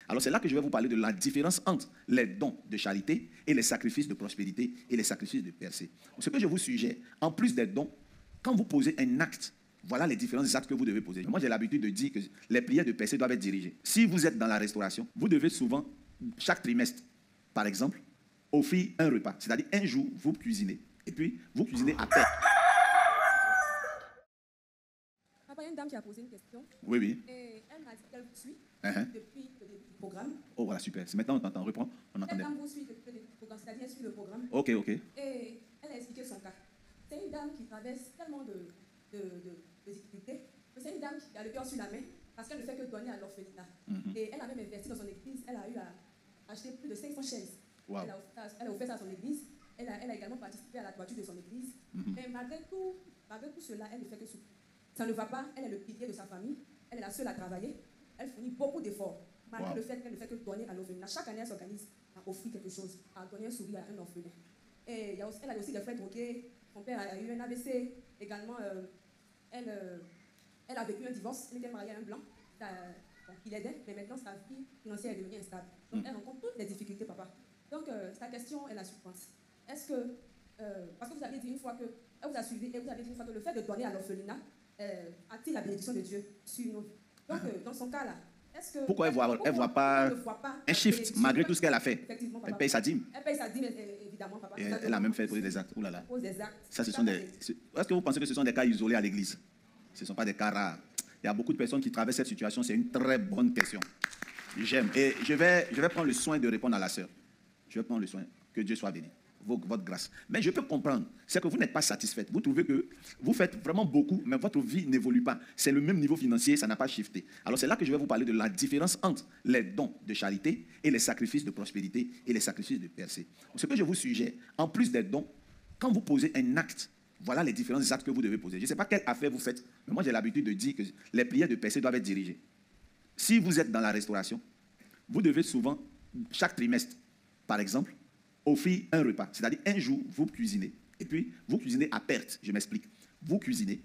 Alors c'est là que je vais vous parler de la différence entre les dons de charité et les sacrifices de prospérité et les sacrifices de percée. Ce que je vous suggère, en plus des dons, quand vous posez un acte, voilà les différents actes que vous devez poser. Moi, j'ai l'habitude de dire que les prières de percée doivent être dirigées. Si vous êtes dans la restauration, vous devez souvent, chaque trimestre, par exemple, offrir un repas. C'est-à-dire un jour, vous cuisinez. Et puis, vous cuisinez à perte. Il y a une dame qui a posé une question. Oui, oui. Et elle m'a dit qu'elle vous suit depuis le début du programme. Oh, voilà, super. Maintenant, on t'entend. Reprends. On entendait. Cette dame vous suit depuis le début du programme, c'est-à-dire elle suit le programme. Ok, ok. Et elle a expliqué son cas. C'est une dame qui traverse tellement de difficultés que c'est une dame qui a le cœur sur la main parce qu'elle ne fait que donner à l'orphelinat. Et elle a même investi dans son église. Elle a eu à acheter plus de 500 chaises. Wow. Elle a offert ça à son église. Elle a également participé à la toiture de son église. Mais malgré tout cela, elle ne fait que souffrir. Ça ne va pas, elle est le pilier de sa famille, elle est la seule à travailler, elle fournit beaucoup d'efforts, malgré le fait qu'elle ne fait que donner à l'orphelinat. Chaque année, elle s'organise à offrir quelque chose, à donner un sourire à un orphelin. Et elle a aussi des frères drogués, son père a eu un AVC, également, elle a vécu un divorce, elle était mariée à un blanc, qui l'aidait, mais maintenant sa vie financière est devenue instable. Donc elle rencontre toutes les difficultés, papa. Donc sa question est la suivante. Est-ce que, parce que vous avez dit une fois que, elle vous a suivi, et vous avez dit une fois que le fait de donner à l'orphelinat, attire la bénédiction de Dieu sur nos vies. Donc, dans son cas-là, est-ce que... Pourquoi elle ne voit pas un shift, malgré tout ce qu'elle a fait? Effectivement, papa. Elle paye sa dîme. Elle paye sa dîme, évidemment, papa. Et elle a même fait poser des actes. Ouh là là. Pose des actes. Ça, ce sont des... Est-ce que vous pensez que ce sont des cas isolés à l'église? Ce ne sont pas des cas rares. Il y a beaucoup de personnes qui traversent cette situation. C'est une très bonne question. J'aime. Et je vais prendre le soin de répondre à la sœur. Je vais prendre le soin. Que Dieu soit béni. Votre grâce. Mais je peux comprendre, c'est que vous n'êtes pas satisfaite. Vous trouvez que vous faites vraiment beaucoup, mais votre vie n'évolue pas. C'est le même niveau financier, ça n'a pas shifté. Alors c'est là que je vais vous parler de la différence entre les dons de charité et les sacrifices de prospérité et les sacrifices de percée. Ce que je vous suggère, en plus des dons, quand vous posez un acte, voilà les différents actes que vous devez poser. Je ne sais pas quelle affaire vous faites, mais moi j'ai l'habitude de dire que les prières de percée doivent être dirigées. Si vous êtes dans la restauration, vous devez souvent, chaque trimestre, par exemple, offrir un repas. C'est-à-dire un jour, vous cuisinez. Et puis, vous cuisinez à perte. Je m'explique. Vous cuisinez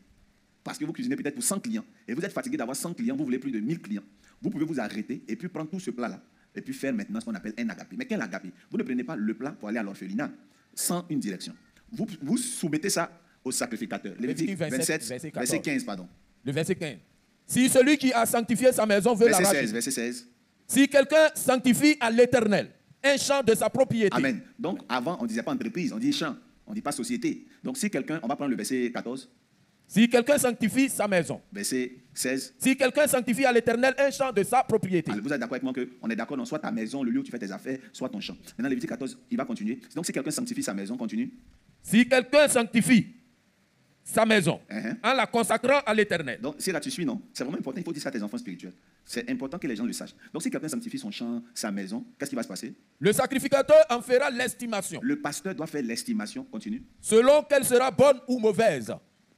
parce que vous cuisinez peut-être pour 100 clients. Et vous êtes fatigué d'avoir 100 clients, vous voulez plus de 1000 clients. Vous pouvez vous arrêter et puis prendre tout ce plat-là. Et puis faire maintenant ce qu'on appelle un agapé. Mais quel agapé? Vous ne prenez pas le plat pour aller à l'orphelinat sans une direction. Vous soumettez ça au sacrificateur. Lévitique 27, verset 15, pardon. Le verset 15. Si celui qui a sanctifié sa maison veut l'arracher. Verset 16. Si quelqu'un sanctifie à l'Éternel un champ de sa propriété. Amen. Donc, avant, on ne disait pas entreprise, on dit champ. On ne dit pas société. Donc, si quelqu'un, on va prendre le verset 14. Si quelqu'un sanctifie sa maison. Verset 16. Si quelqu'un sanctifie à l'Éternel un champ de sa propriété. Alors, vous êtes d'accord avec moi qu'on est d'accord dans soit ta maison, le lieu où tu fais tes affaires, soit ton champ. Maintenant, Lévitique 14, il va continuer. Donc, si quelqu'un sanctifie sa maison, continue. Si quelqu'un sanctifie sa maison en la consacrant à l'Éternel. Donc, si là tu suis, non, c'est vraiment important, il faut dire ça à tes enfants spirituels. C'est important que les gens le sachent. Donc, si quelqu'un sanctifie son champ, sa maison, qu'est-ce qui va se passer? Le sacrificateur en fera l'estimation. Le pasteur doit faire l'estimation, continue. Selon qu'elle sera bonne ou mauvaise.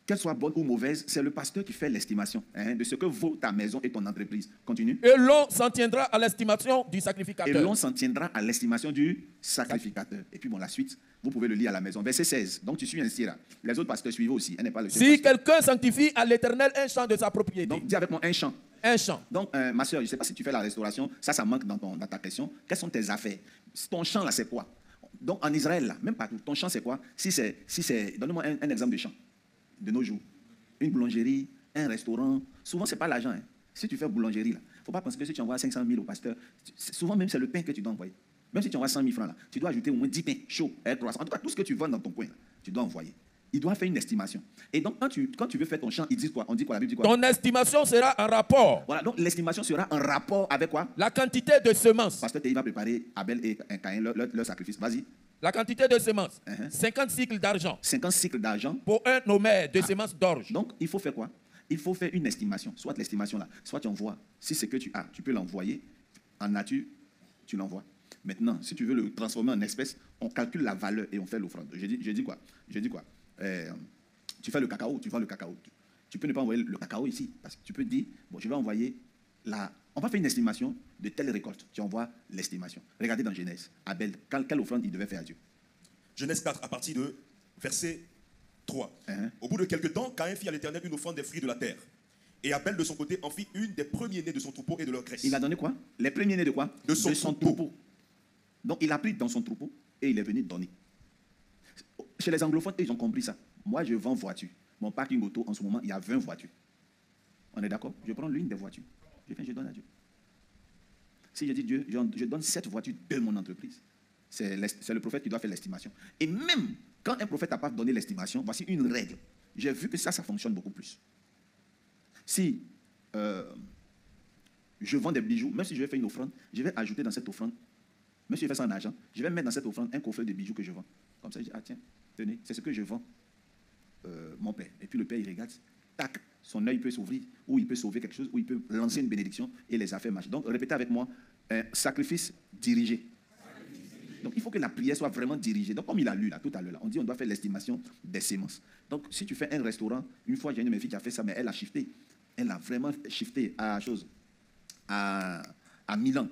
Qu'elle soit bonne ou mauvaise, c'est le pasteur qui fait l'estimation de ce que vaut ta maison et ton entreprise. Continue. Et l'on s'en tiendra à l'estimation du sacrificateur. Et l'on s'en tiendra à l'estimation du sacrificateur. Et puis bon, la suite, vous pouvez le lire à la maison. Verset 16. Donc tu suis ainsi là. Les autres pasteurs suivent aussi. Elle n'est pas le seul si quelqu'un sanctifie à l'Éternel un champ de sa propriété. Donc dis avec moi un champ. Un champ. Donc ma soeur, je ne sais pas si tu fais la restauration, ça manque dans ta question. Quelles sont tes affaires? Ton champ là, c'est quoi? Donc en Israël là, même partout, ton champ c'est quoi? Si c'est, donne-moi un exemple de champ de nos jours. Une boulangerie, un restaurant. Souvent, ce n'est pas l'argent. Hein. Si tu fais boulangerie, il ne faut pas penser que si tu envoies 500 000 au pasteur, souvent même c'est le pain que tu dois envoyer. Même si tu envoies 100 000 francs, là, tu dois ajouter au moins 10 pains chauds, croissants. En tout cas, tout ce que tu vends dans ton coin, là, tu dois envoyer. Il doit faire une estimation. Et donc, quand tu veux faire ton champ, ils disent quoi? On dit quoi? La Bible dit quoi? Ton estimation sera en rapport. Voilà, donc l'estimation sera en rapport avec quoi? La quantité de semences. Parce que tu vas préparer Abel et Caïn leur sacrifice. Vas-y. La quantité de semences. 50 cycles d'argent. 50 cycles d'argent. Pour un homère de semences d'orge. Donc, il faut faire quoi? Il faut faire une estimation. Soit l'estimation là, soit tu envoies. Si c'est que tu as, tu peux l'envoyer. En nature, tu l'envoies. Maintenant, si tu veux le transformer en espèces, on calcule la valeur et on fait l'offrande. Je dis quoi? Tu fais le cacao, tu vends le cacao. Tu peux ne pas envoyer le cacao ici. Parce que tu peux dire, bon, je vais envoyer on va faire une estimation de telle récolte. Tu envoies l'estimation. Regardez dans Genèse. Abel, quelle offrande il devait faire à Dieu? Genèse 4, à partir de verset 3. Au bout de quelque temps, Caïn fit à l'Éternel une offrande des fruits de la terre. Et Abel, de son côté, en fit une des premiers-nés de son troupeau et de leur graisse. Il a donné quoi? Les premiers-nés de quoi? De son troupeau. Donc, il a pris dans son troupeau et il est venu donner. Chez les anglophones, ils ont compris ça. Moi, je vends voitures. Mon parking auto, en ce moment, il y a 20 voitures. On est d'accord? Je prends l'une des voitures. Je donne à Dieu. Si je dis Dieu, je donne 7 voitures de mon entreprise. C'est le prophète qui doit faire l'estimation. Et même quand un prophète n'a pas donné l'estimation, voici une règle. J'ai vu que ça fonctionne beaucoup plus. Si je vends des bijoux, même si je vais faire une offrande, je vais ajouter dans cette offrande, même si je fais ça en argent, je vais mettre dans cette offrande un coffret de bijoux que je vends. Comme ça, je dis, ah tiens, tenez, c'est ce que je vends, mon père. Et puis le père, il regarde, tac, son œil peut s'ouvrir, ou il peut sauver quelque chose, ou il peut lancer une bénédiction, et les affaires marchent. Donc, répétez avec moi, sacrifice dirigé. Donc, il faut que la prière soit vraiment dirigée. Donc, comme il a lu là, tout à l'heure, on dit on doit faire l'estimation des sémences. Donc, si tu fais un restaurant, une fois, j'ai une de mes filles qui a fait ça, mais elle a shifté. Elle a vraiment shifté à Milan.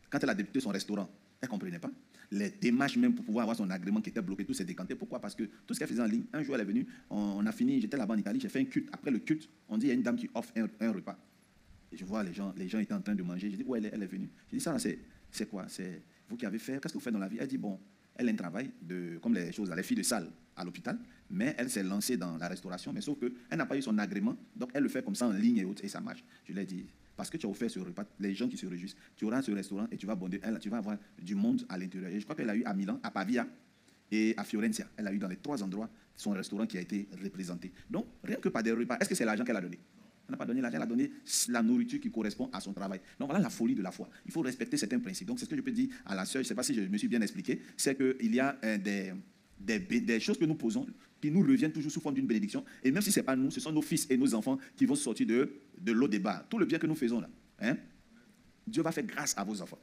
Quand elle a débuté son restaurant, elle ne comprenait pas. Les démarches même pour pouvoir avoir son agrément qui était bloqué, tout s'est décanté. Pourquoi? Parce que tout ce qu'elle faisait en ligne, un jour elle est venue, on a fini, j'étais là-bas en Italie, j'ai fait un culte. Après le culte, on dit il y a une dame qui offre un repas. Et je vois les gens étaient en train de manger. Je dis, où elle est venue? Je dis, ça, c'est quoi? C'est vous qui avez fait, qu'est-ce que vous faites dans la vie? Elle dit, bon, elle a un travail, comme les choses, elle est fille de salle à l'hôpital, mais elle s'est lancée dans la restauration, mais sauf qu'elle n'a pas eu son agrément, donc elle le fait comme ça en ligne et autres, et ça marche. Je lui ai dit, parce que tu as offert ce repas, les gens qui se réjouissent, tu auras ce restaurant et tu vas avoir du monde à l'intérieur. Et je crois qu'elle a eu à Milan, à Pavia et à Fiorenza. Elle a eu dans les 3 endroits son restaurant qui a été représenté. Donc, rien que par des repas, est-ce que c'est l'argent qu'elle a donné? Elle n'a pas donné l'argent, elle a donné la nourriture qui correspond à son travail. Donc voilà la folie de la foi. Il faut respecter certains principes. Donc c'est ce que je peux dire à la sœur, je ne sais pas si je me suis bien expliqué, c'est qu'il y a des choses que nous posons qui nous reviennent toujours sous forme d'une bénédiction. Et même si ce n'est pas nous, ce sont nos fils et nos enfants qui vont sortir de l'eau des bars. Tout le bien que nous faisons là, hein, Dieu va faire grâce à vos enfants.